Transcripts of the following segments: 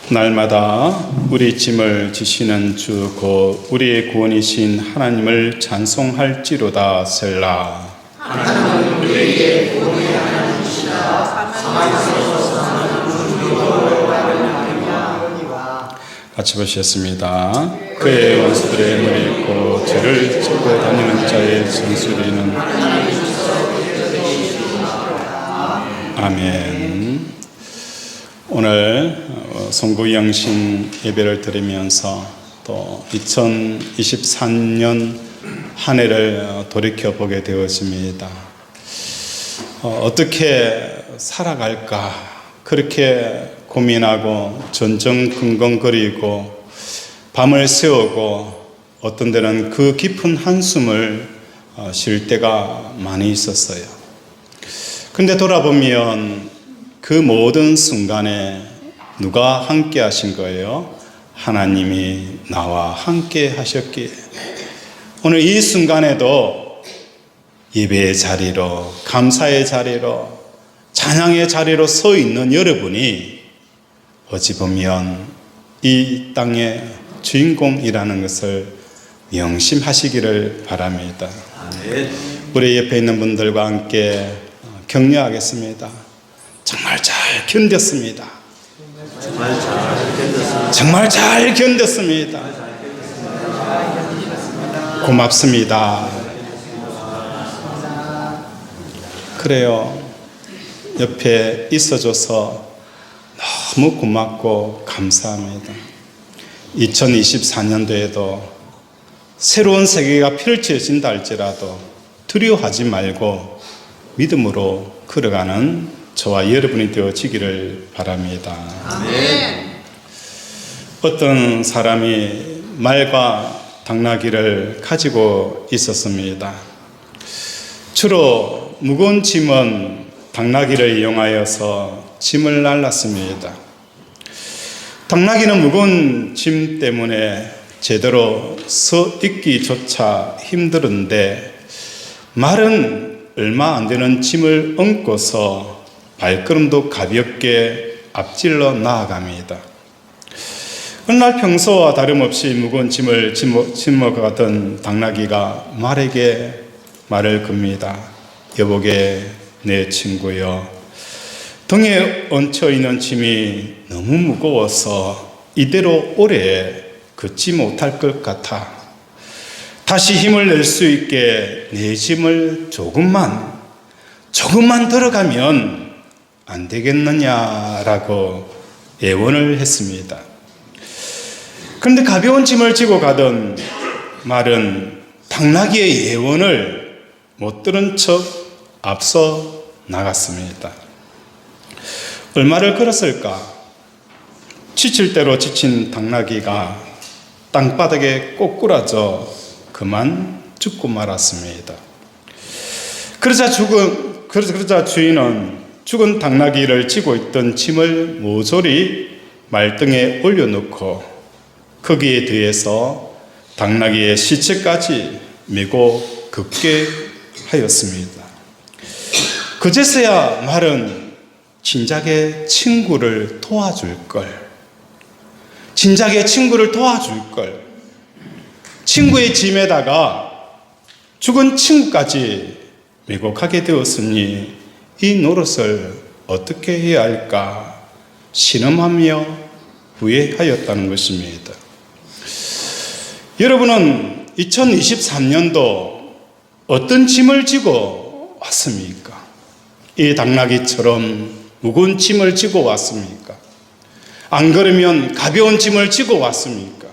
날마다 우리 짐을 지시는 주 곧 우리의 구원이신 하나님을 찬송할지로다. 셀라. 하나님은 우리에게 구원의 하나님이시라. 사망에서 사는 우리로 말하느니라. 같이 보시겠습니다. 그의 원수들의 눈이 있고 죄를 짓고 다니는 자의 정수리는 아멘. 오늘 송구영신 예배를 드리면서 또 2023년 한 해를 돌이켜보게 되었습니다. 어떻게 살아갈까 그렇게 고민하고 전전긍긍거리고 밤을 새우고 어떤 데는 그 깊은 한숨을 쉴 때가 많이 있었어요. 근데 돌아보면 그 모든 순간에 누가 함께 하신 거예요? 하나님이 나와 함께 하셨기에 오늘 이 순간에도 예배의 자리로, 감사의 자리로, 찬양의 자리로 서 있는 여러분이 어찌 보면 이 땅의 주인공이라는 것을 명심하시기를 바랍니다. 우리 옆에 있는 분들과 함께 격려하겠습니다. 정말 잘 견뎠습니다. 정말 잘 견뎠습니다. 고맙습니다. 그래요. 옆에 있어줘서 너무 고맙고 감사합니다. 2024년도에도 새로운 세계가 펼쳐진다 할지라도 두려워하지 말고 믿음으로 걸어가는 저와 여러분이 되어지기를 바랍니다. 아멘. 어떤 사람이 말과 당나귀를 가지고 있었습니다. 주로 무거운 짐은 당나귀를 이용하여서 짐을 날랐습니다. 당나귀는 무거운 짐 때문에 제대로 서 있기조차 힘들었는데 말은 얼마 안 되는 짐을 얹고서 발걸음도 가볍게 앞질러 나아갑니다. 어느 날 평소와 다름없이 무거운 짐을 짊어가던 당나귀가 말에게 말을 겁니다. 여보게 내 친구여, 등에 얹혀있는 짐이 너무 무거워서 이대로 오래 걷지 못할 것 같아. 다시 힘을 낼 수 있게 내 짐을 조금만 들어가면 안 되겠느냐라고 애원을 했습니다. 그런데 가벼운 짐을 지고 가던 말은 당나귀의 애원을 못 들은 척 앞서 나갔습니다. 얼마를 걸었을까? 지칠 대로 지친 당나귀가 땅바닥에 꼬꾸라져 그만 죽고 말았습니다. 그러자 주인은 죽은 당나귀를 지고 있던 짐을 모조리 말등에 올려놓고 거기에 대해서 당나귀의 시체까지 메고 걷게 하였습니다. 그제서야 말은 진작에 친구를 도와줄 걸. 친구의 짐에다가 죽은 친구까지 메고 가게 되었으니 이 노릇을 어떻게 해야 할까 신음하며 후회하였다는 것입니다. 여러분은 2023년도 어떤 짐을 지고 왔습니까? 이 당나귀처럼 무거운 짐을 지고 왔습니까? 안 그러면 가벼운 짐을 지고 왔습니까?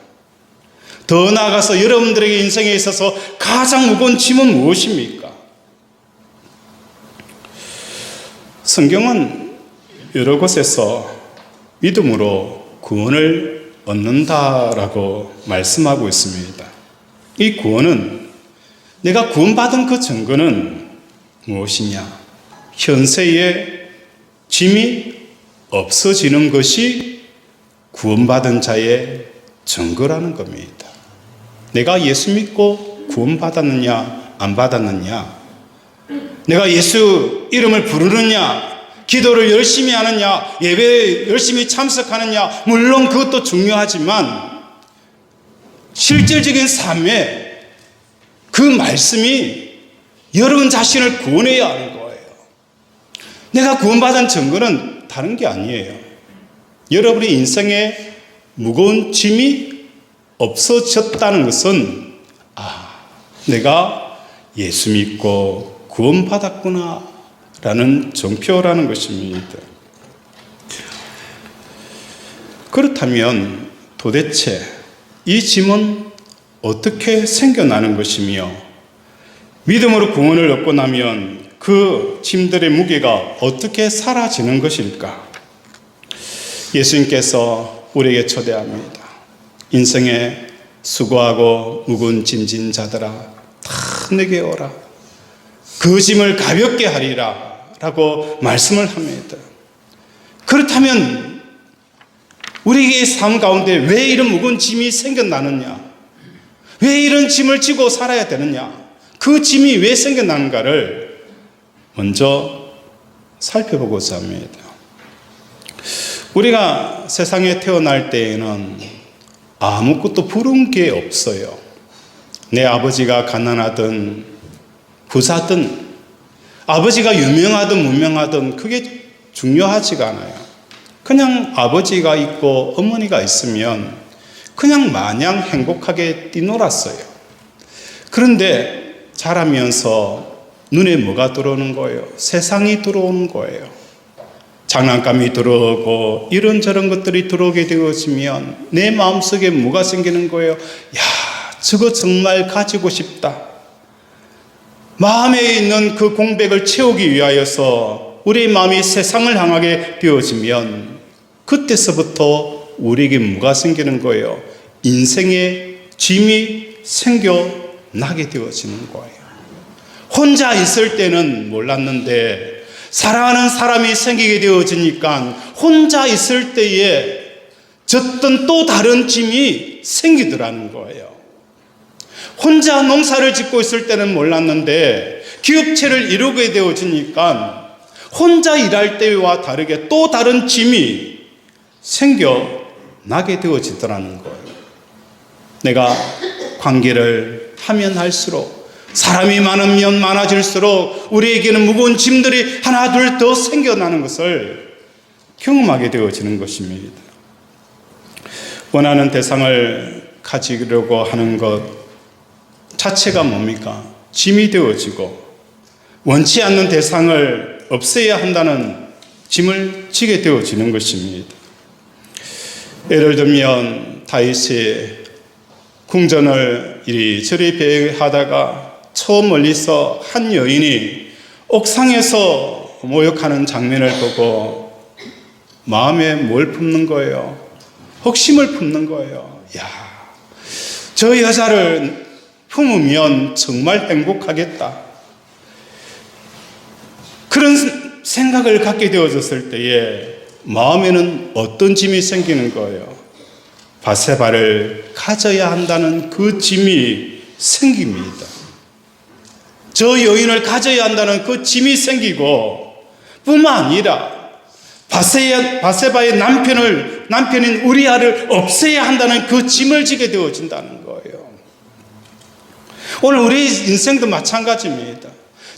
더 나아가서 여러분들에게 인생에 있어서 가장 무거운 짐은 무엇입니까? 성경은 여러 곳에서 믿음으로 구원을 얻는다라고 말씀하고 있습니다. 이 구원은 내가 구원받은 그 증거는 무엇이냐? 현세의 짐이 없어지는 것이 구원받은 자의 증거라는 겁니다. 내가 예수 믿고 구원받았느냐 안 받았느냐, 내가 예수 이름을 부르느냐 기도를 열심히 하느냐, 예배에 열심히 참석하느냐, 물론 그것도 중요하지만 실질적인 삶에 그 말씀이 여러분 자신을 구원해야 하는 거예요. 내가 구원받은 증거는 다른 게 아니에요. 여러분의 인생에 무거운 짐이 없어졌다는 것은 내가 예수 믿고 구원받았구나 라는 정표라는 것입니다. 그렇다면 도대체 이 짐은 어떻게 생겨나는 것이며 믿음으로 구원을 얻고 나면 그 짐들의 무게가 어떻게 사라지는 것일까? 예수님께서 우리에게 초대합니다. 인생에 수고하고 무거운 짐진 자들아 다 내게 오라. 그 짐을 가볍게 하리라 라고 말씀을 합니다. 그렇다면 우리의 삶 가운데 왜 이런 무거운 짐이 생겨나느냐? 왜 이런 짐을 지고 살아야 되느냐? 그 짐이 왜 생겨나는가를 먼저 살펴보고자 합니다. 우리가 세상에 태어날 때에는 아무것도 부러운 게 없어요. 내 아버지가 가난하든 부자든 아버지가 유명하든 무명하든 그게 중요하지가 않아요. 그냥 아버지가 있고 어머니가 있으면 그냥 마냥 행복하게 뛰놀았어요. 그런데 자라면서 눈에 뭐가 들어오는 거예요? 세상이 들어오는 거예요. 장난감이 들어오고 이런저런 것들이 들어오게 되어지면 내 마음속에 뭐가 생기는 거예요? 야, 저거 정말 가지고 싶다. 마음에 있는 그 공백을 채우기 위하여서 우리의 마음이 세상을 향하게 되어지면 그때서부터 우리에게 뭐가 생기는 거예요? 인생의 짐이 생겨나게 되어지는 거예요. 혼자 있을 때는 몰랐는데 사랑하는 사람이 생기게 되어지니까 혼자 있을 때에 졌던 또 다른 짐이 생기더라는 거예요. 혼자 농사를 짓고 있을 때는 몰랐는데 기업체를 이루게 되어지니까 혼자 일할 때와 다르게 또 다른 짐이 생겨나게 되어지더라는 거예요. 내가 관계를 하면 할수록 사람이 많으면 많아질수록 우리에게는 무거운 짐들이 하나 둘 더 생겨나는 것을 경험하게 되어지는 것입니다. 원하는 대상을 가지려고 하는 것 자체가 뭡니까? 짐이 되어지고 원치 않는 대상을 없애야 한다는 짐을 지게 되어지는 것입니다. 예를 들면 다윗이 궁전을 이리저리 배회하다가 저 멀리서 한 여인이 옥상에서 모욕하는 장면을 보고 마음에 뭘 품는 거예요? 혹심을 품는 거예요. 야, 저 여자를 품으면 정말 행복하겠다. 그런 생각을 갖게 되어졌을 때에 마음에는 어떤 짐이 생기는 거예요? 바세바를 가져야 한다는 그 짐이 생깁니다. 저 여인을 가져야 한다는 그 짐이 생기고 뿐만 아니라 바세바의 남편인 우리아를 없애야 한다는 그 짐을 지게 되어진다는 거예요. 오늘 우리 인생도 마찬가지입니다.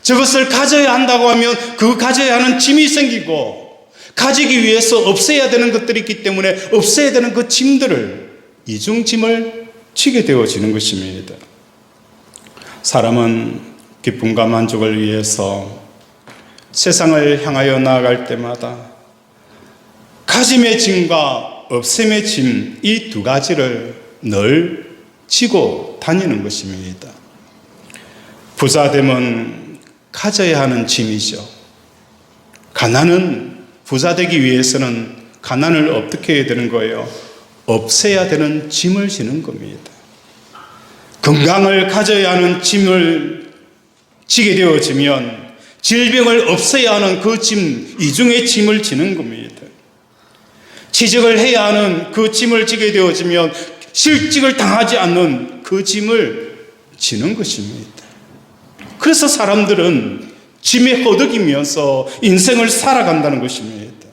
저것을 가져야 한다고 하면 그 가져야 하는 짐이 생기고 가지기 위해서 없애야 되는 것들이 있기 때문에 없애야 되는 그 짐들을 이중짐을 지게 되어지는 것입니다. 사람은 기쁨과 만족을 위해서 세상을 향하여 나아갈 때마다 가짐의 짐과 없앰의 짐, 이 두 가지를 늘 지고 다니는 것입니다. 부자됨은 가져야 하는 짐이죠. 가난은 부자되기 위해서는 가난을 어떻게 해야 되는 거예요? 없애야 되는 짐을 지는 겁니다. 건강을 가져야 하는 짐을 지게 되어지면 질병을 없애야 하는 그 짐, 이중의 짐을 지는 겁니다. 취직을 해야 하는 그 짐을 지게 되어지면 실직을 당하지 않는 그 짐을 지는 것입니다. 그래서 사람들은 짐에 허덕이면서 인생을 살아간다는 것입니다.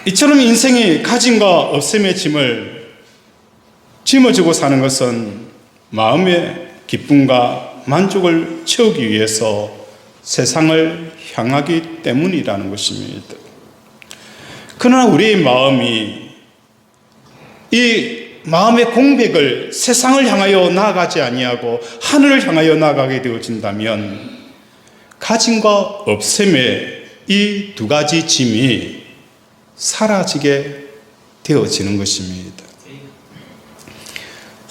이처럼 인생이 가짐과 없음의 짐을 짊어지고 사는 것은 마음의 기쁨과 만족을 채우기 위해서 세상을 향하기 때문이라는 것입니다. 그러나 우리의 마음이 이 마음의 공백을 세상을 향하여 나아가지 아니하고 하늘을 향하여 나아가게 되어진다면 가짐과 없음의 이 두 가지 짐이 사라지게 되어지는 것입니다.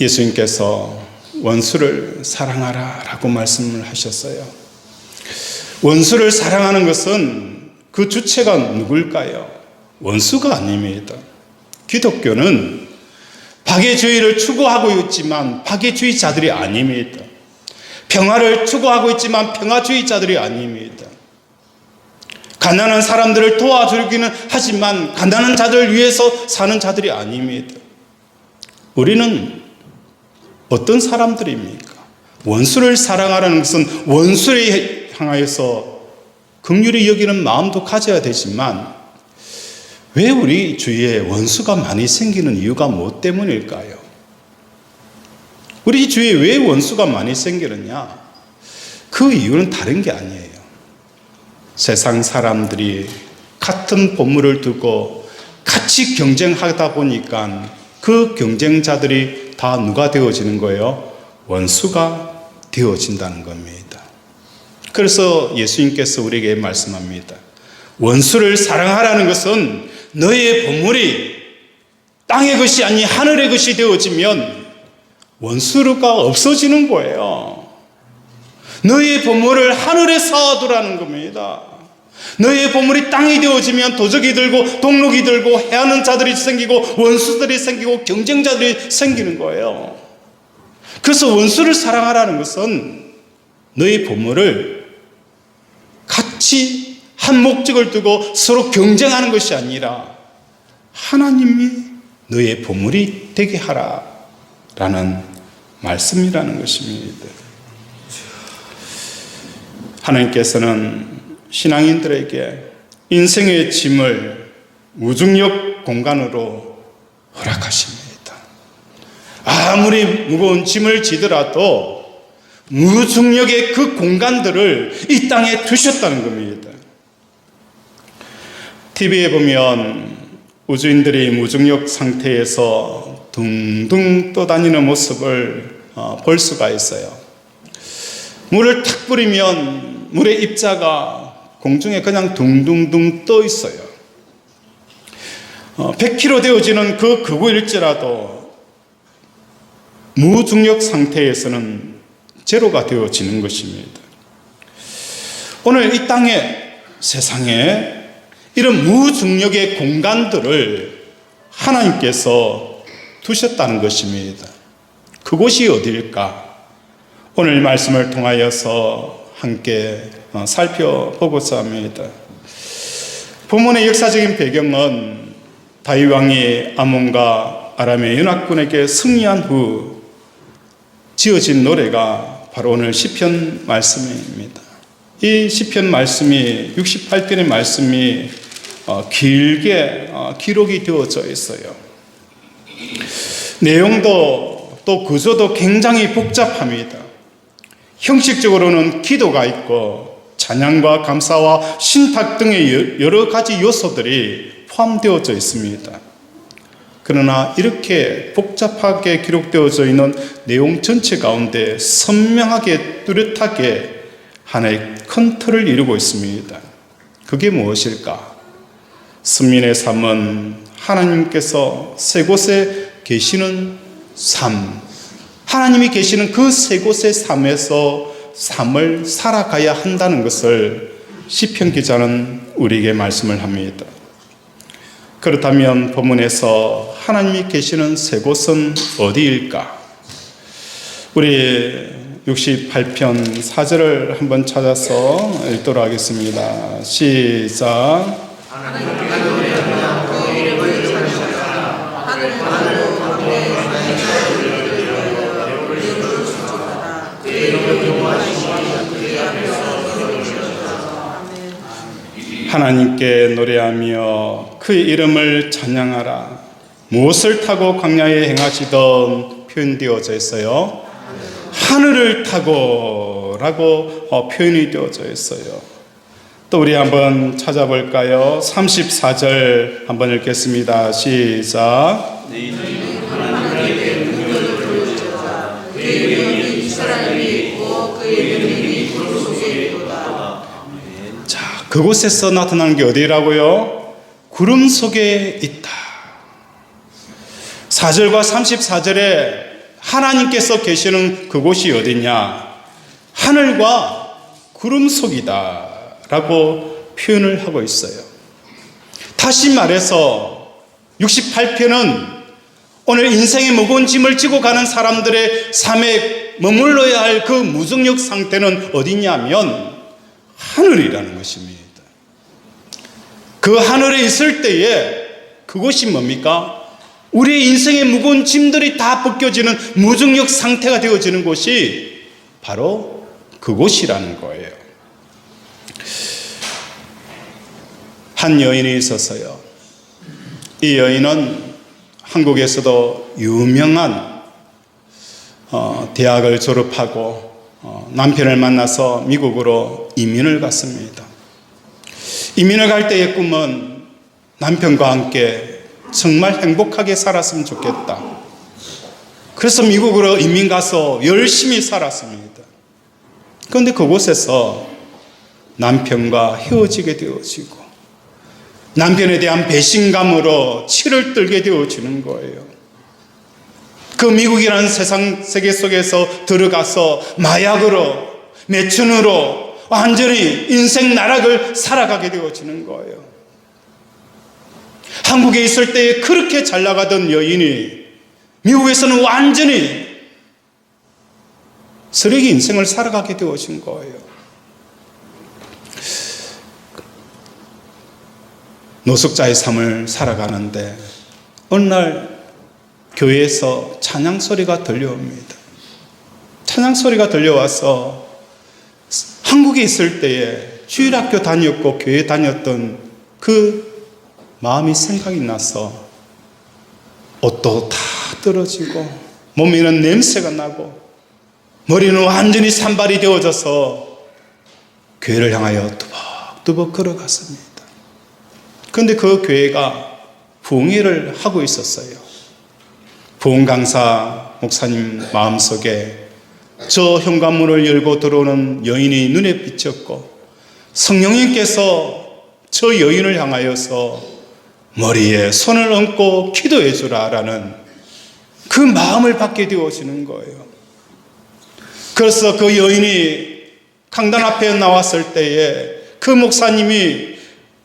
예수님께서 원수를 사랑하라 라고 말씀을 하셨어요. 원수를 사랑하는 것은 그 주체가 누굴까요? 원수가 아닙니다. 기독교는 박애주의를 추구하고 있지만 박애주의자들이 아닙니다. 평화를 추구하고 있지만 평화주의자들이 아닙니다. 가난한 사람들을 도와주기는 하지만 가난한 자들을 위해서 사는 자들이 아닙니다. 우리는 어떤 사람들입니까? 원수를 사랑하라는 것은 원수를 향하여서 긍휼히 여기는 마음도 가져야 되지만 왜 우리 주위에 원수가 많이 생기는 이유가 무엇 때문일까요? 우리 주위에 왜 원수가 많이 생기느냐? 그 이유는 다른 게 아니에요. 세상 사람들이 같은 본물을 두고 같이 경쟁하다 보니까 그 경쟁자들이 다 누가 되어지는 거예요? 원수가 되어진다는 겁니다. 그래서 예수님께서 우리에게 말씀합니다. 원수를 사랑하라는 것은 너의 본물이 땅의 것이 아니 하늘의 것이 되어지면 원수가 없어지는 거예요. 너의 보물을 하늘에 쌓아두라는 겁니다. 너의 보물이 땅이 되어지면 도적이 들고 동록이 들고 해하는 자들이 생기고 원수들이 생기고 경쟁자들이 생기는 거예요. 그래서 원수를 사랑하라는 것은 너의 보물을 같이 한 목적을 두고 서로 경쟁하는 것이 아니라 하나님이 너의 보물이 되게 하라라는 말씀이라는 것입니다. 하나님께서는 신앙인들에게 인생의 짐을 무중력 공간으로 허락하십니다. 아무리 무거운 짐을 지더라도 무중력의 그 공간들을 이 땅에 두셨다는 겁니다. TV에 보면 우주인들이 무중력 상태에서 둥둥 떠다니는 모습을 볼 수가 있어요. 물을 탁 뿌리면 물의 입자가 공중에 그냥 둥둥둥 떠 있어요. 100km 되어지는 그 거구일지라도 무중력 상태에서는 제로가 되어지는 것입니다. 오늘 이 땅에 세상에 이런 무중력의 공간들을 하나님께서 두셨다는 것입니다. 그곳이 어디일까? 오늘 말씀을 통하여서 함께 살펴보고자 합니다. 본문의 역사적인 배경은 다윗 왕이 아몬과 아람의 연합군에게 승리한 후 지어진 노래가 바로 오늘 시편 말씀입니다. 이 시편 말씀이 68편의 말씀이 길게 기록이 되어져 있어요. 내용도 또 구조도 굉장히 복잡합니다. 형식적으로는 기도가 있고 찬양과 감사와 신탁 등의 여러 가지 요소들이 포함되어져 있습니다. 그러나 이렇게 복잡하게 기록되어져 있는 내용 전체 가운데 선명하게 뚜렷하게 하나의 큰 틀을 이루고 있습니다. 그게 무엇일까? 선민의 삶은 하나님께서 세 곳에 계시는 삶, 하나님이 계시는 그 세 곳의 삶에서 삶을 살아가야 한다는 것을 시편 기자는 우리에게 말씀을 합니다. 그렇다면 본문에서 하나님이 계시는 세 곳은 어디일까? 우리 68편 4절을 한번 찾아서 읽도록 하겠습니다. 시작. 하나님께 노래하며 그의 이름을 찬양하라. 무엇을 타고 광야에 행하시던 표현되어져 있어요? 하늘을 타고 라고 표현이 되어져 있어요. 또 우리 한번 찾아볼까요? 34절 한번 읽겠습니다. 시작. 자, 그곳에서 나타나는 게 어디라고요? 구름 속에 있다. 4절과 34절에 하나님께서 계시는 그곳이 어디냐? 하늘과 구름 속이다 라고 표현을 하고 있어요. 다시 말해서 68편은 오늘 인생의 무거운 짐을 지고 가는 사람들의 삶에 머물러야 할 그 무중력 상태는 어디냐면 하늘이라는 것입니다. 그 하늘에 있을 때에 그것이 뭡니까? 우리의 인생의 무거운 짐들이 다 벗겨지는 무중력 상태가 되어지는 곳이 바로 그곳이라는 거예요. 한 여인이 있었어요. 이 여인은 한국에서도 유명한 대학을 졸업하고 남편을 만나서 미국으로 이민을 갔습니다. 이민을 갈 때의 꿈은 남편과 함께 정말 행복하게 살았으면 좋겠다. 그래서 미국으로 이민 가서 열심히 살았습니다. 그런데 그곳에서 남편과 헤어지게 되어지고 남편에 대한 배신감으로 치를 떨게 되어지는 거예요. 그 미국이라는 세계 속에서 들어가서 마약으로, 매춘으로 완전히 인생 나락을 살아가게 되어지는 거예요. 한국에 있을 때 그렇게 잘 나가던 여인이 미국에서는 완전히 쓰레기 인생을 살아가게 되어진 거예요. 노숙자의 삶을 살아가는데 어느 날 교회에서 찬양 소리가 들려옵니다. 찬양 소리가 들려와서 한국에 있을 때에 주일학교 다녔고 교회 다녔던 그 마음이 생각이 나서 옷도 다 떨어지고 몸에는 냄새가 나고 머리는 완전히 산발이 되어져서 교회를 향하여 뚜벅뚜벅 걸어갔습니다. 그런데 그 교회가 부흥회를 하고 있었어요. 부흥 강사 목사님 마음속에 저 현관문을 열고 들어오는 여인이 눈에 비쳤고 성령님께서 저 여인을 향하여서 머리에 손을 얹고 기도해 주라라는 그 마음을 받게 되어지는 거예요. 그래서 그 여인이 강단 앞에 나왔을 때에 그 목사님이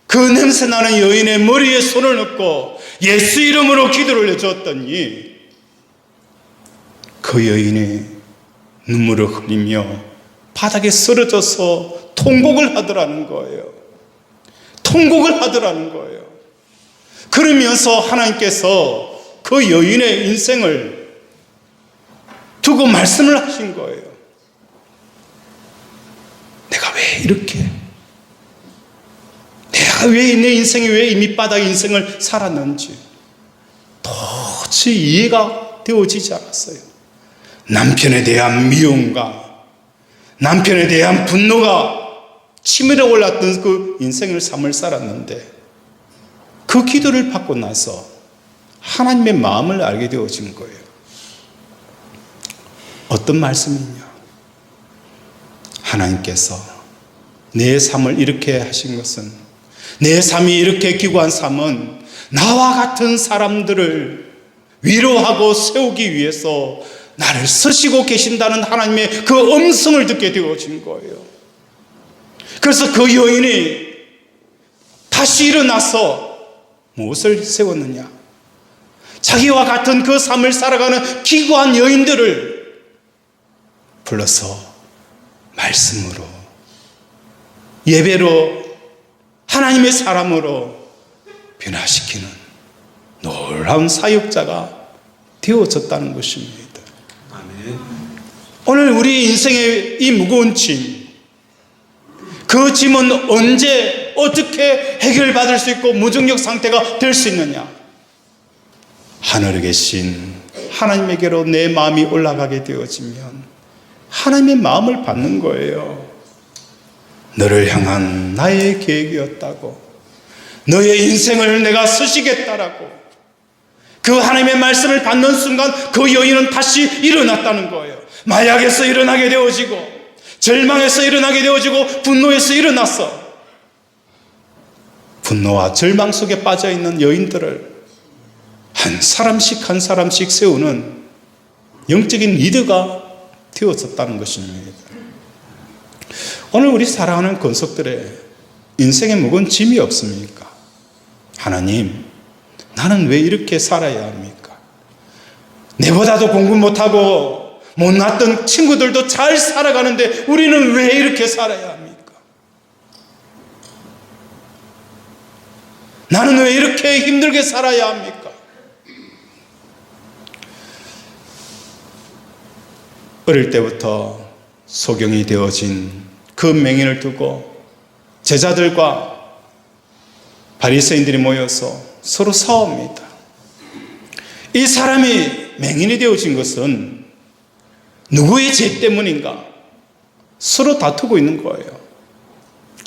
그 냄새나는 여인의 머리에 손을 얹고 예수 이름으로 기도를 해줬더니 그 여인이 눈물을 흘리며 바닥에 쓰러져서 통곡을 하더라는 거예요. 통곡을 하더라는 거예요. 그러면서 하나님께서 그 여인의 인생을 두고 말씀을 하신 거예요. 내가 왜 이렇게 내가 왜 내 인생이 왜 이 밑바닥 인생을 살았는지 도저히 이해가 되어지지 않았어요. 남편에 대한 미움과 남편에 대한 분노가 치밀어 올랐던 그 인생을 삶을 살았는데 그 기도를 받고 나서 하나님의 마음을 알게 되어진 거예요. 어떤 말씀이냐? 하나님께서 내 삶을 이렇게 하신 것은, 내 삶이 이렇게 기구한 삶은 나와 같은 사람들을 위로하고 세우기 위해서 나를 쓰시고 계신다는 하나님의 그 음성을 듣게 되어진 거예요. 그래서 그 여인이 다시 일어나서 무엇을 세웠느냐? 자기와 같은 그 삶을 살아가는 기구한 여인들을 불러서 말씀으로, 예배로, 하나님의 사람으로 변화시키는 놀라운 사역자가 되어졌다는 것입니다. 오늘 우리 인생의 이 무거운 짐, 그 짐은 언제 어떻게 해결받을 수 있고 무중력 상태가 될 수 있느냐? 하늘에 계신 하나님에게로 내 마음이 올라가게 되어지면 하나님의 마음을 받는 거예요. 너를 향한 나의 계획이었다고, 너의 인생을 내가 쓰시겠다라고, 그 하나님의 말씀을 받는 순간 그 여인은 다시 일어났다는 거예요. 마약에서 일어나게 되어지고, 절망에서 일어나게 되어지고, 분노에서 일어났어. 분노와 절망 속에 빠져있는 여인들을 한 사람씩 한 사람씩 세우는 영적인 리더가 되었었다는 것입니다. 오늘 우리 사랑하는 권속들의 인생에 무거운 짐이 없습니까? 하나님, 나는 왜 이렇게 살아야 합니까? 내보다도 공부 못하고 못났던 친구들도 잘 살아가는데 우리는 왜 이렇게 살아야 합니까? 나는 왜 이렇게 힘들게 살아야 합니까? 어릴 때부터 소경이 되어진 그 맹인을 두고 제자들과 바리새인들이 모여서 서로 싸웁니다. 이 사람이 맹인이 되어진 것은 누구의 죄 때문인가? 서로 다투고 있는 거예요.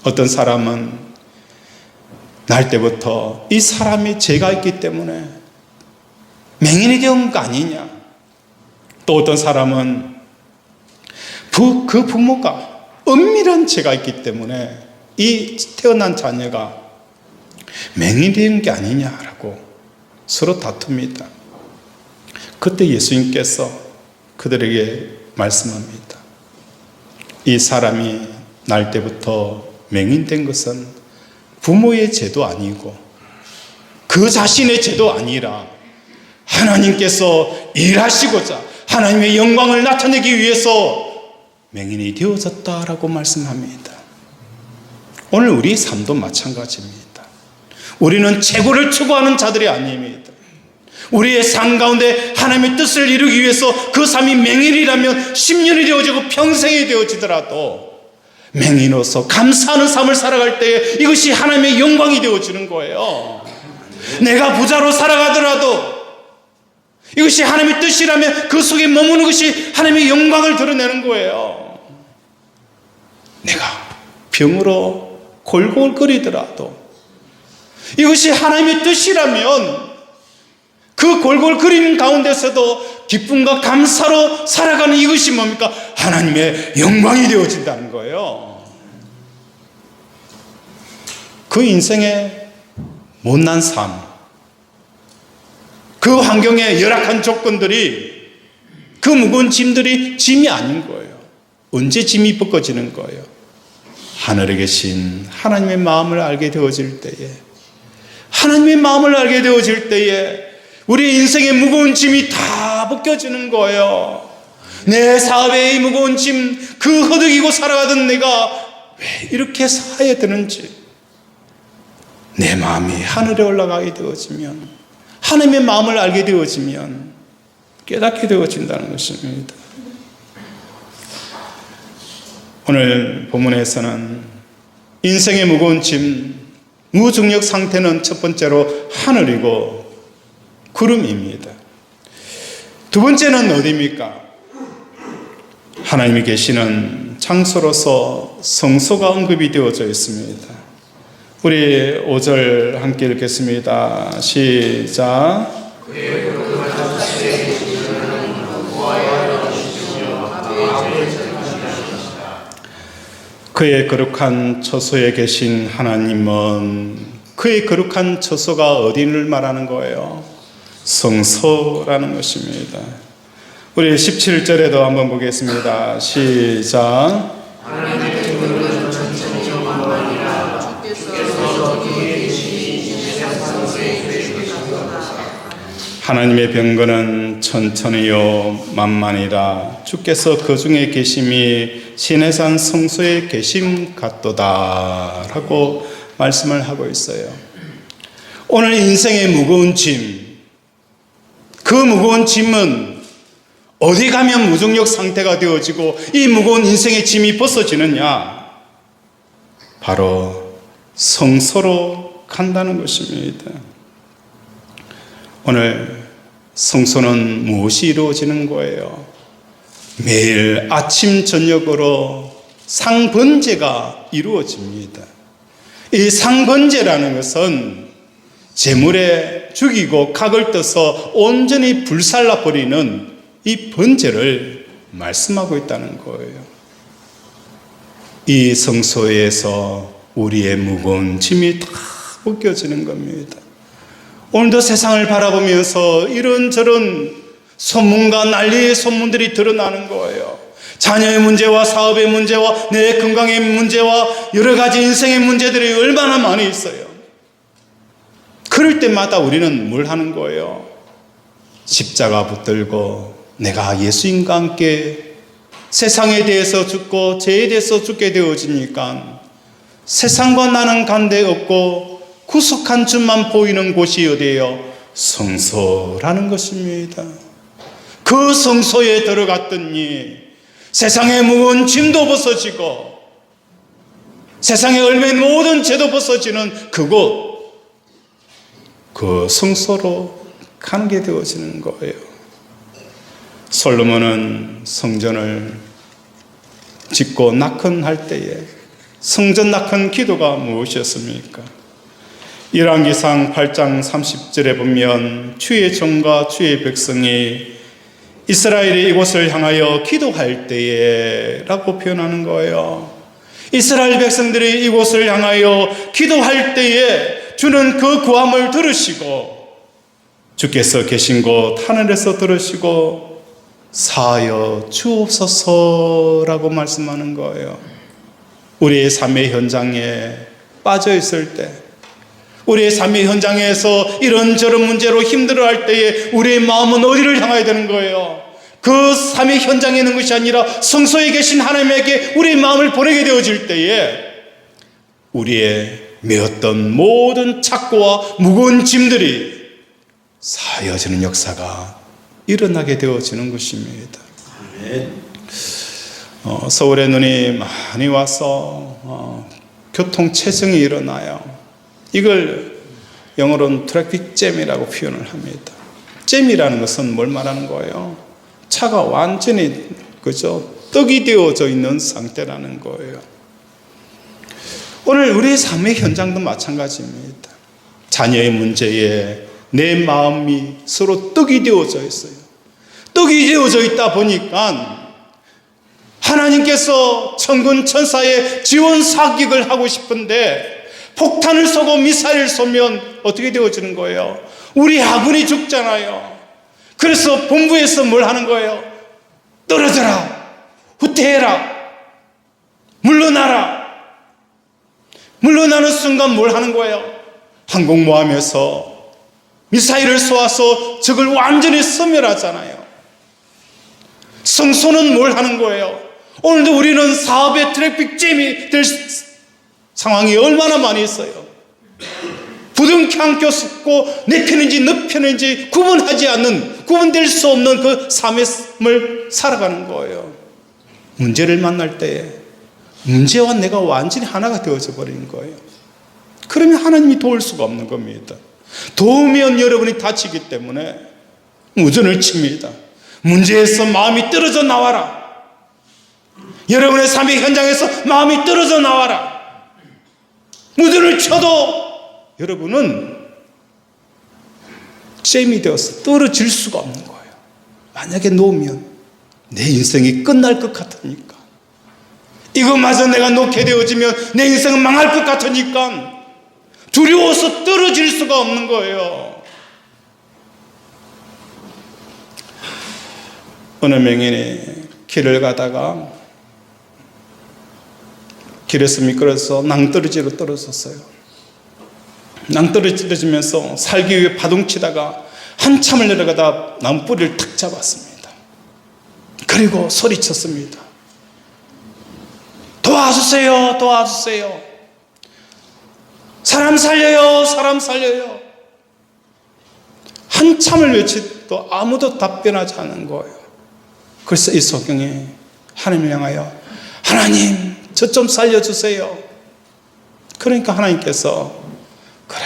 어떤 사람은 날 때부터 이 사람이 죄가 있기 때문에 맹인이 되은 거 아니냐? 또 어떤 사람은 그 부모가 은밀한 죄가 있기 때문에 이 태어난 자녀가 맹인이 된 게 아니냐라고 서로 다툽니다. 그때 예수님께서 그들에게 말씀합니다. 이 사람이 날 때부터 맹인된 것은 부모의 죄도 아니고 그 자신의 죄도 아니라 하나님께서 일하시고자 하나님의 영광을 나타내기 위해서 맹인이 되어졌다라고 말씀합니다. 오늘 우리 삶도 마찬가지입니다. 우리는 최고를 추구하는 자들이 아닙니다. 우리의 삶 가운데 하나님의 뜻을 이루기 위해서 그 삶이 맹인이라면 10년이 되어지고 평생이 되어지더라도 맹인으로서 감사하는 삶을 살아갈 때에 이것이 하나님의 영광이 되어지는 거예요. 내가 부자로 살아가더라도 이것이 하나님의 뜻이라면 그 속에 머무는 것이 하나님의 영광을 드러내는 거예요. 내가 병으로 골골거리더라도 이것이 하나님의 뜻이라면 그 골골거리는 가운데서도 기쁨과 감사로 살아가는 이것이 뭡니까? 하나님의 영광이 되어진다는 거예요. 그 인생의 못난 삶, 그 환경의 열악한 조건들이, 그 무거운 짐들이 짐이 아닌 거예요. 언제 짐이 벗겨지는 거예요? 하늘에 계신 하나님의 마음을 알게 되어질 때에, 하나님의 마음을 알게 되어질 때에 우리 인생의 무거운 짐이 다 벗겨지는 거예요. 내 사회의 무거운 짐, 그 허덕이고 살아가던 내가 왜 이렇게 사야 되는지, 내 마음이 하늘에 올라가게 되어지면, 하나님의 마음을 알게 되어지면 깨닫게 되어진다는 것입니다. 오늘 본문에서는 인생의 무거운 짐, 무중력 상태는 첫 번째로 하늘이고 구름입니다. 두 번째는 어디입니까? 하나님이 계시는 장소로서 성소가 언급이 되어져 있습니다. 우리 5절 함께 읽겠습니다. 시작. 그의 거룩한 처소에 계신 하나님은, 그의 거룩한 처소가 어디를 말하는 거예요? 성소라는 것입니다. 우리 17절에도 한번 보겠습니다. 시작. 하나님의 병거는 천천히요 만만이라 주께서 그 중에 계심이 시내산 성소에 계심 같도다 라고 말씀을 하고 있어요. 오늘 인생의 무거운 짐, 그 무거운 짐은 어디 가면 무중력 상태가 되어지고 이 무거운 인생의 짐이 벗어지느냐? 바로 성소로 간다는 것입니다. 오늘 성소는 무엇이 이루어지는 거예요? 매일 아침 저녁으로 상번제가 이루어집니다. 이 상번제라는 것은 제물에 죽이고 각을 떠서 온전히 불살라 버리는 이 번제를 말씀하고 있다는 거예요. 이 성소에서 우리의 무거운 짐이 다 벗겨지는 겁니다. 오늘도 세상을 바라보면서 이런저런 소문과 난리의 소문들이 드러나는 거예요. 자녀의 문제와 사업의 문제와 내 건강의 문제와 여러 가지 인생의 문제들이 얼마나 많이 있어요. 그럴 때마다 우리는 뭘 하는 거예요? 십자가 붙들고 내가 예수님과 함께 세상에 대해서 죽고 죄에 대해서 죽게 되어지니까 세상과 나는 관계 없고 구속한 주만 보이는 곳이 어디예요? 성소라는 것입니다. 그 성소에 들어갔더니 세상의 무거운 짐도 벗어지고 세상에 얽매인 모든 죄도 벗어지는 그곳, 그 성소로 가게 되어지는 거예요. 솔로몬은 성전을 짓고 낙헌할 때에 성전 낙헌 기도가 무엇이었습니까? 열왕기상 8장 30절에 보면 주의 종과 주의 백성이 이스라엘이 이곳을 향하여 기도할 때에 라고 표현하는 거예요. 이스라엘 백성들이 이곳을 향하여 기도할 때에 주는 그 구함을 들으시고 주께서 계신 곳 하늘에서 들으시고 사하여 주옵소서라고 말씀하는 거예요. 우리의 삶의 현장에 빠져 있을 때, 우리의 삶의 현장에서 이런저런 문제로 힘들어할 때에 우리의 마음은 어디를 향해야 되는 거예요? 그 삶의 현장에 있는 것이 아니라 성소에 계신 하나님에게 우리의 마음을 보내게 되어질 때에 우리의 메었던 모든 착고와 무거운 짐들이 사여지는 역사가 일어나게 되어지는 것입니다. 서울에 눈이 많이 와서 교통체증이 일어나요. 이걸 영어로는 트래픽 잼이라고 표현을 합니다. 잼이라는 것은 뭘 말하는 거예요? 차가 완전히 떡이 되어져 있는 상태라는 거예요. 오늘 우리의 삶의 현장도 마찬가지입니다. 자녀의 문제에 내 마음이 서로 떡이 되어져 있어요. 떡이 되어져 있다 보니까 하나님께서 천군 천사의 지원 사격을 하고 싶은데 폭탄을 쏘고 미사일을 쏘면 어떻게 되어지는 거예요? 우리 아군이 죽잖아요. 그래서 본부에서 뭘 하는 거예요? 떨어져라, 후퇴해라, 물러나라. 물러나는 순간 뭘 하는 거예요? 항공모함에서 미사일을 쏘아서 적을 완전히 섬멸하잖아요. 성소는 뭘 하는 거예요? 오늘도 우리는 사업의 트래픽 잼이 될 상황이 얼마나 많이 있어요. 부둥켜 껴쓰고 내 편인지 너 편인지 구분될 수 없는 그 삶을 살아가는 거예요. 문제를 만날 때에 문제와 내가 완전히 하나가 되어져 버리는 거예요. 그러면 하나님이 도울 수가 없는 겁니다. 도우면 여러분이 다치기 때문에 무전을 칩니다. 문제에서 마음이 떨어져 나와라. 여러분의 삶의 현장에서 마음이 떨어져 나와라. 무전을 쳐도 여러분은 잼이 되어서 떨어질 수가 없는 거예요. 만약에 놓으면 내 인생이 끝날 것 같으니까, 이것마저 내가 놓게 되어지면 내 인생은 망할 것 같으니까 두려워서 떨어질 수가 없는 거예요. 어느 명인이 길을 가다가 길에서 미끄러져서 낭떠러지로 떨어졌어요. 낭떠러지면서 살기 위해 파동치다가 한참을 내려가다 나무 뿌리를 탁 잡았습니다. 그리고 소리쳤습니다. 도와주세요, 도와주세요. 사람 살려요, 사람 살려요. 한참을 외치도 아무도 답변하지 않은 거예요. 그래서 이 소경이 하나님을 향하여 하나님 저 좀 살려주세요. 그러니까 하나님께서 그래,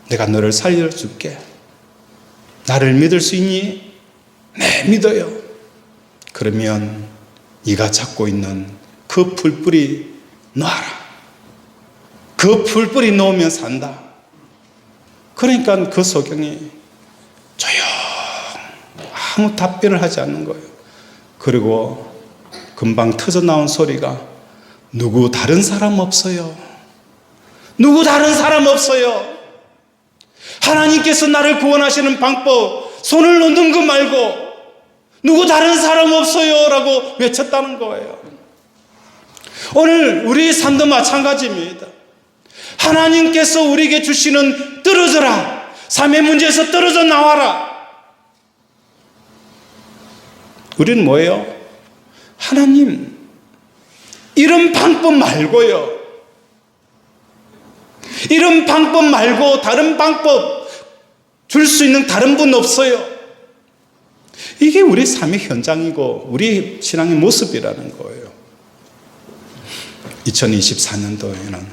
내가 너를 살려줄게. 나를 믿을 수 있니? 네, 믿어요. 그러면 네가 잡고 있는 그 풀뿌리 놔라. 그 풀뿌리 놓으면 산다. 그러니까 그 소경이 조용, 아무 답변을 하지 않는 거예요. 그리고 금방 터져 나온 소리가 누구 다른 사람 없어요. 누구 다른 사람 없어요. 하나님께서 나를 구원하시는 방법, 손을 놓는 거 말고 누구 다른 사람 없어요 라고 외쳤다는 거예요. 오늘 우리 삶도 마찬가지입니다. 하나님께서 우리에게 주시는 떨어져라, 삶의 문제에서 떨어져 나와라. 우리는 뭐예요? 하나님, 이런 방법 말고요, 이런 방법 말고 다른 방법 줄 수 있는 다른 분 없어요. 이게 우리 삶의 현장이고 우리 신앙의 모습이라는 거예요. 2024년도에는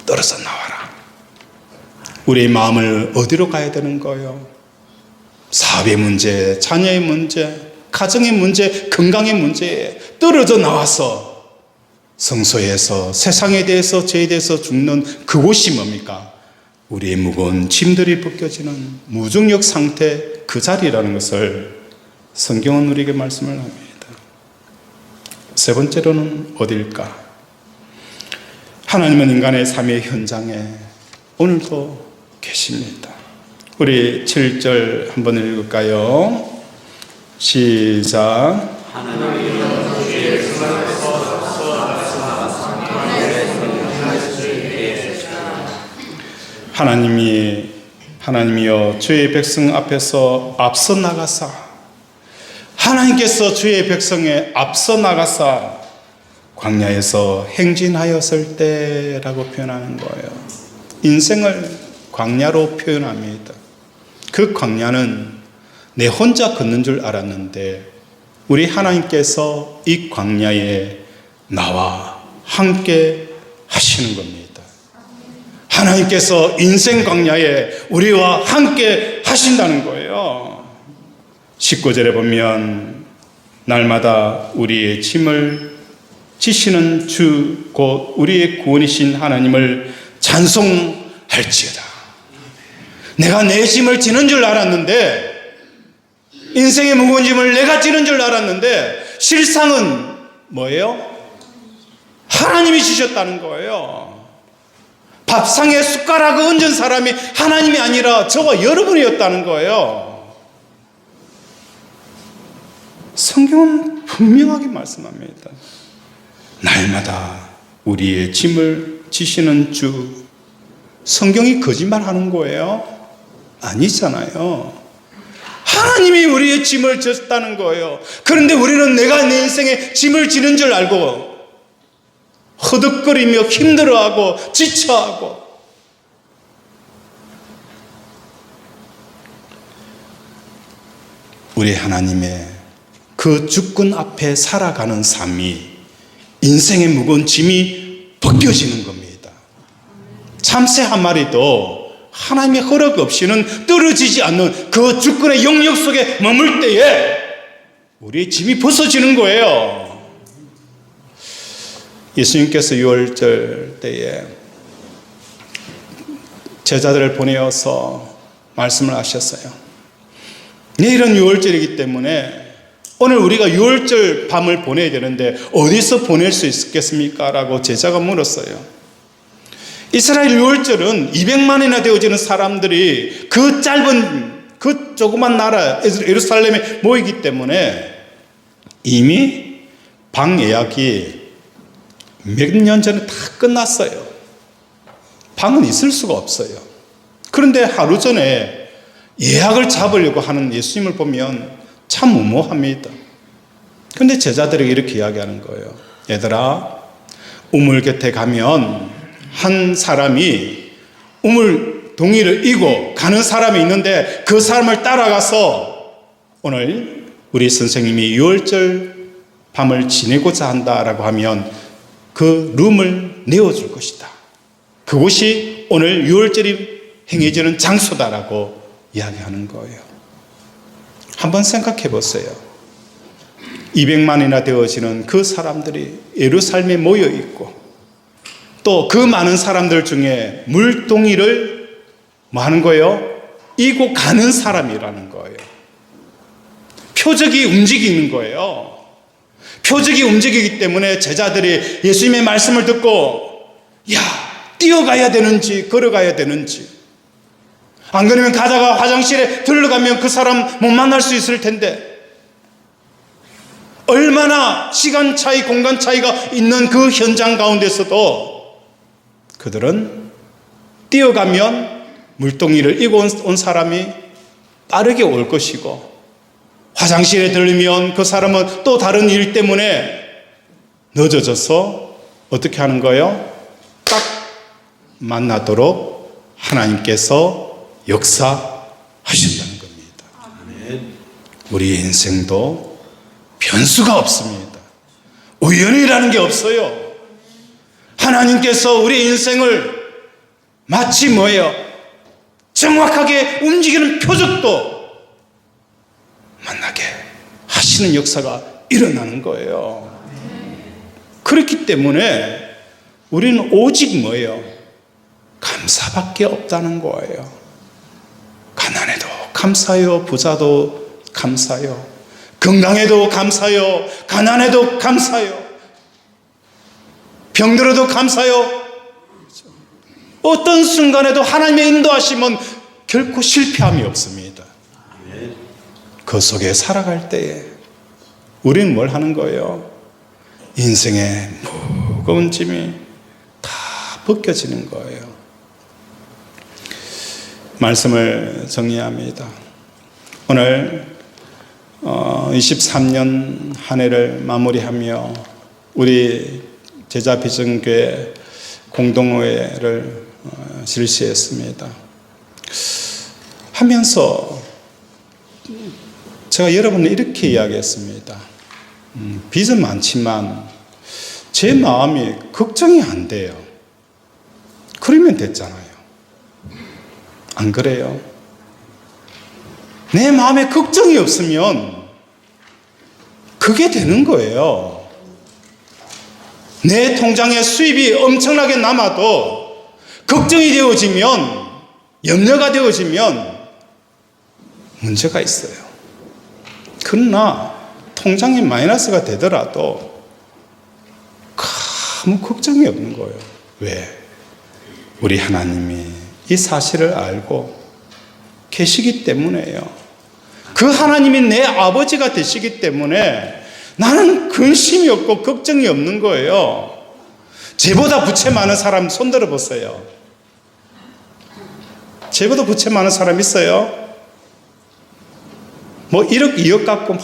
떨어져 나와라. 우리의 마음을 어디로 가야 되는 거예요? 사업의 문제, 자녀의 문제, 가정의 문제, 건강의 문제에 떨어져 나와서 성소에서 세상에 대해서, 죄에 대해서 죽는 그곳이 뭡니까? 우리의 무거운 짐들이 벗겨지는 무중력 상태, 그 자리라는 것을 성경은 우리에게 말씀을 합니다. 세 번째로는 어딜까? 하나님은 인간의 삶의 현장에 오늘도 계십니다. 우리 7절 한번 읽을까요? 시작. 하나님이여 주의 백성 앞에서 앞서 나가사, 하나님께서 주의 백성에 앞서 나가사 광야에서 행진하였을 때라고 표현하는 거예요. 인생을 광야로 표현합니다. 그 광야는 내 혼자 걷는 줄 알았는데 우리 하나님께서 이 광야에 나와 함께 하시는 겁니다. 하나님께서 인생 광야에 우리와 함께 하신다는 거예요. 19절에 보면 날마다 우리의 짐을 지시는 주 곧 우리의 구원이신 하나님을 찬송할지어다. 내가 내 짐을 지는 줄 알았는데, 인생의 무거운 짐을 내가 지는 줄 알았는데 실상은 뭐예요? 하나님이 지셨다는 거예요. 밥상에 숟가락을 얹은 사람이 하나님이 아니라 저와 여러분이었다는 거예요. 성경은 분명하게 말씀합니다. 날마다 우리의 짐을 지시는 주. 성경이 거짓말하는 거예요? 아니잖아요. 하나님이 우리의 짐을 졌다는 거예요. 그런데 우리는 내가 내 인생에 짐을 지는 줄 알고 허덕거리며 힘들어하고 지쳐하고, 우리 하나님의 그 주권 앞에 살아가는 삶이 인생의 무거운 짐이 벗겨지는 겁니다. 참새 한 마리도 하나님의 허락 없이는 떨어지지 않는 그 주권의 영역 속에 머물 때에 우리의 짐이 벗어지는 거예요. 예수님께서 유월절 때에 제자들을 보내어서 말씀을 하셨어요. 내일은 유월절이기 때문에 오늘 우리가 유월절 밤을 보내야 되는데 어디서 보낼 수 있겠습니까? 라고 제자가 물었어요. 이스라엘 유월절은 200만이나 되어지는 사람들이 그 짧은 그 조그만 나라 예루살렘에 모이기 때문에 이미 방 예약이 몇 년 전에 다 끝났어요. 방은 있을 수가 없어요. 그런데 하루 전에 예약을 잡으려고 하는 예수님을 보면 참 무모합니다. 그런데 제자들에게 이렇게 이야기하는 거예요. 얘들아, 우물 곁에 가면 한 사람이 우물 동이를 이고 가는 사람이 있는데 그 사람을 따라가서 오늘 우리 선생님이 유월절 밤을 지내고자 한다라고 하면 그 룸을 내어줄 것이다. 그곳이 오늘 유월절이 행해지는 장소다라고 이야기하는 거예요. 한번 생각해 보세요. 200만이나 되어지는 그 사람들이 예루살렘에 모여 있고 또 그 많은 사람들 중에 물동이를 뭐 하는 거예요? 이고 가는 사람이라는 거예요. 표적이 움직이는 거예요. 표적이 움직이기 때문에 제자들이 예수님의 말씀을 듣고 야, 뛰어가야 되는지 걸어가야 되는지, 안 그러면 가다가 화장실에 들러가면 그 사람 못 만날 수 있을 텐데, 얼마나 시간 차이 공간 차이가 있는 그 현장 가운데서도 그들은 뛰어가면 물동이를 이고 온 사람이 빠르게 올 것이고, 화장실에 들르면 그 사람은 또 다른 일 때문에 늦어져서 어떻게 하는 거예요? 딱 만나도록 하나님께서 역사하신다는 겁니다. 우리의 인생도 변수가 없습니다. 우연이라는 게 없어요. 하나님께서 우리 인생을 마치 뭐예요? 정확하게 움직이는 표적도 만나게 하시는 역사가 일어나는 거예요. 그렇기 때문에 우리는 오직 뭐예요? 감사밖에 없다는 거예요. 가난해도 감사요, 부자도 감사요, 건강해도 감사요, 가난해도 감사요, 병들어도 감사요. 어떤 순간에도 하나님의 인도하심은 결코 실패함이 없습니다. 그 속에 살아갈 때에 우리는 뭘 하는 거예요? 인생의 무거운 짐이 다 벗겨지는 거예요. 말씀을 정리합니다. 오늘 23년 한 해를 마무리하며 우리 제자비전교회 공동회를 실시했습니다. 하면서 제가 여러분을 이렇게 이야기했습니다. 빚은 많지만 제 마음이 걱정이 안 돼요. 그러면 됐잖아요. 안 그래요? 내 마음에 걱정이 없으면 그게 되는 거예요. 내 통장에 수입이 엄청나게 남아도 걱정이 되어지면, 염려가 되어지면 문제가 있어요. 그러나 통장이 마이너스가 되더라도 아무 걱정이 없는 거예요. 왜? 우리 하나님이 이 사실을 알고 계시기 때문에요. 그 하나님이 내 아버지가 되시기 때문에 나는 근심이 없고 걱정이 없는 거예요. 쟤보다 부채 많은 사람 손 들어보세요. 쟤보다 부채 많은 사람 있어요? 뭐 1억, 2억 갖고 막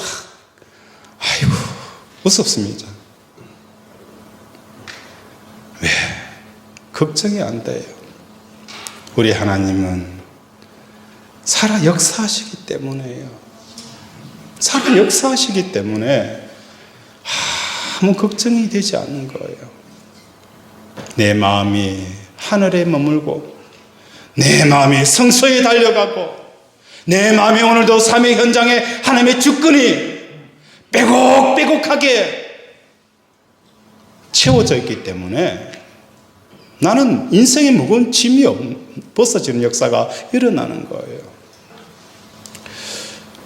아이고 무섭습니다. 왜? 걱정이 안 돼요. 우리 하나님은 살아 역사하시기 때문에요. 살아 역사하시기 때문에 아무 걱정이 되지 않는 거예요. 내 마음이 하늘에 머물고 내 마음이 성소에 달려가고 내 마음이 오늘도 삶의 현장에 하나님의 주권이 빼곡빼곡하게 채워져 있기 때문에 나는 인생의 무거운 짐이 벗어지는 역사가 일어나는 거예요.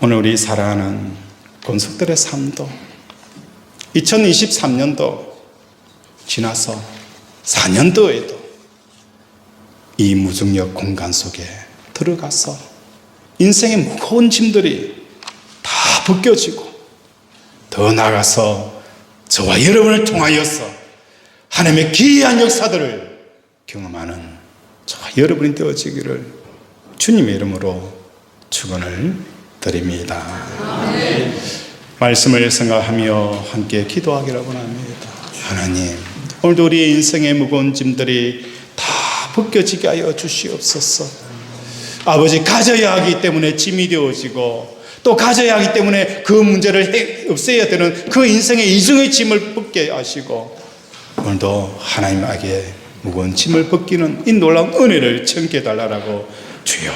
오늘 우리 살아가는 권속들의 삶도 2023년도 지나서 4년도에도 이 무중력 공간 속에 들어가서 인생의 무거운 짐들이 다 벗겨지고 더 나아가서 저와 여러분을 통하여서 하나님의 기이한 역사들을 경험하는 저와 여러분이 되어지기를 주님의 이름으로 축원을 드립니다. 아멘. 말씀을 생각하며 함께 기도하기를 원합니다. 하나님, 오늘도 우리의 인생의 무거운 짐들이 다 벗겨지게 하여 주시옵소서. 아버지, 가져야 하기 때문에 짐이 되어지고 또 가져야 하기 때문에 그 문제를 없애야 되는 그 인생의 이중의 짐을 벗게 하시고 오늘도 하나님에게 무거운 짐을 벗기는 이 놀라운 은혜를 청케 달라라고 주여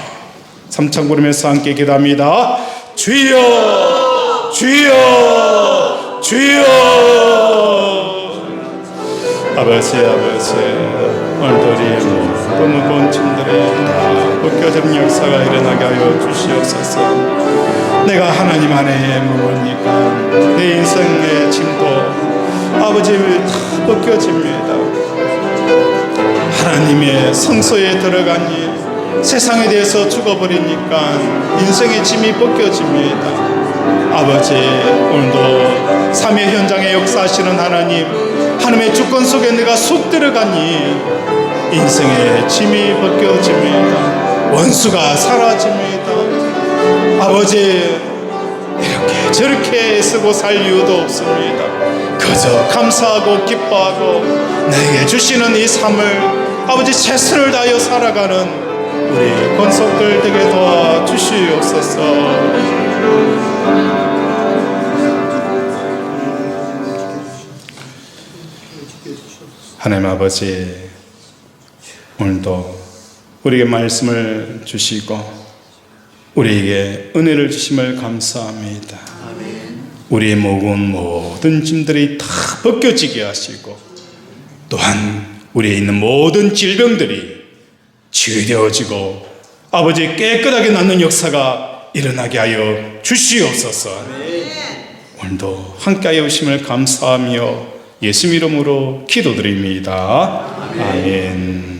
삼창 부르면서 함께 기도합니다. 주여 주여 주여. 아버지 오늘도 우리의 모든 무거운 짐들이 다 벗겨지는 역사가 일어나게 하여 주시옵소서. 내가 하나님 안에 머무니까 내 인생의 짐도 아버지 다 벗겨집니다. 하나님의 성소에 들어가니 세상에 대해서 죽어버리니까 인생의 짐이 벗겨집니다. 아버지 오늘도 삶의 현장에 역사하시는 하나님의 주권 속에 내가 속 들어가니 인생의 짐이 벗겨집니다. 원수가 사라집니다. 아버지 이렇게 저렇게 쓰고 살 이유도 없습니다. 그저 감사하고 기뻐하고 내게 주시는 이 삶을 아버지 최선을 다하여 살아가는 우리 권속들 되게 도와주시옵소서. 하나님 아버지 오늘도 우리에게 말씀을 주시고 우리에게 은혜를 주심을 감사합니다. 우리의 모든 짐들이 다 벗겨지게 하시고 또한 우리에 있는 모든 질병들이 치유되어지고 아버지 깨끗하게 낫는 역사가 일어나게 하여 주시옵소서. 오늘도 함께하여 오심을 감사하며 예수 이름으로 기도드립니다. 아멘.